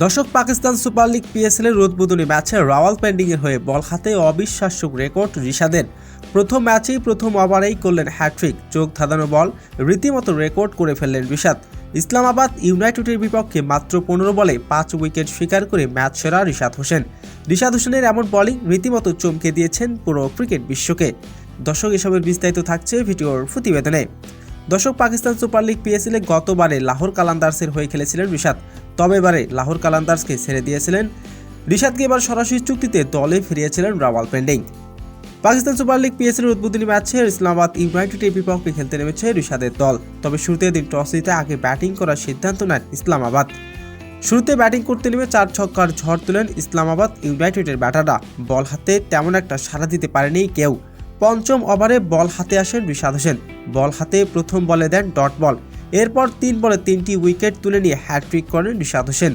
দর্শক, Pakistan super league PSL এর উদ্বোধনী ম্যাচে রাওয়ালপিন্ডির হয়ে বল হাতে অবিশ্বাস্য রেকর্ড রিশাদের। প্রথম ম্যাচেই প্রথম ওভারেই করলেন হ্যাট্রিক, চোখ ধাঁধানো বল, রীতিমতো রেকর্ড করে ফেললেন রিশাদ। ইসলামাবাদ ইউনাইটেডের বিপক্ষে মাত্র 15 বলে 5 উইকেট শিকার করে ম্যাচ সেরা রিশাদ হোসেনের এমন বোলিং রীতিমতো চমকে দিয়েছেন পুরো ক্রিকেট বিশ্বকে। দর্শক, এসবের বিস্তারিত থাকছে ভিডিওর প্রতিবেদনে। দর্শক, পাকিস্তান সুপার লিগ পিএসএল এ গতবারে লাহোর কালান্দার্সের হয়ে খেলেছিলেন রিশাদ, তবে এবারে লাহোর কালান্দার্সকে ছেড়ে দিয়েছিলেন। রিশাদকে এবার সরাসরি চুক্তিতে দলে ফিরিয়েছিলেন Rawalpindi. Pakistan super league PSL এর উদ্বোধনী ম্যাচে ইসলামাবাদ ইউনাইটেডের বিপক্ষে খেলতে নেমেছে রিশাদের দল। তবে শুরুতে দিন টস জিতে আগে ব্যাটিং করার সিদ্ধান্ত নেন ইসলামাবাদ। শুরুতে ব্যাটিং করতে নেমে 4 ছক্কার ঝড় তুলেন ইসলামাবাদ ইউনাইটেডের ব্যাটাররা। বল হাতে তেমন একটা সাড়া দিতে পারেনি কেউ। পঞ্চম ওভারে বল হাতে আসেন রিশাদ হোসেন। বল হাতে প্রথম বলে দেন ডট বল। এরপর 3 বলে 3টি উইকেট তুলে নিয়ে হ্যাট্রিক করেন রিশাদ হোসেন।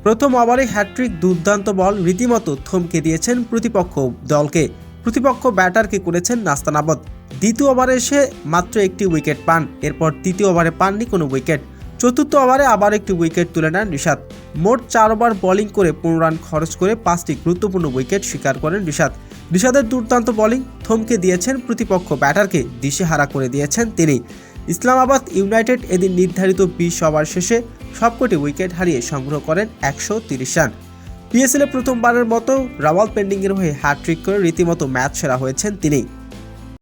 প্রথম ওভারে হ্যাট্রিক, দুর্দান্ত বল, রীতিমতো থমকে দিয়েছেন প্রতিপক্ষ দলকে। প্রতিপক্ষ ব্যাটারকে করেছেন নাস্তানাবদ। দ্বিতীয় ওভারে এসে মাত্র একটি উইকেট পান। এরপর তৃতীয় ওভারে পাননি কোনো উইকেট। চতুর্থ ওভারে আবার একটি উইকেট তুলে নেন রিশাদ। মোট 4 ওভার বোলিং করে 15 রান খরচ করে 5টি গুরুত্বপূর্ণ উইকেট শিকার করেন রিশাদের দুর্দান্ত বোলিং থমকে দিয়েছেন প্রতিপক্ষ ব্যাটারকে, দিশেহারা করে দিয়েছেন তিনি। ইসলামাবাদ ইউনাইটেড এদিন নির্ধারিত 20 ওভার শেষে সবকটি উইকেট হারিয়ে সংগ্রহ করেন 130 রান। পিএসএল এ প্রথমবারের মতো রাওয়ালপিন্ডির হয়ে হ্যাট্রিক করে রীতিমতো ম্যাচ সেরা হয়েছেন তিনি।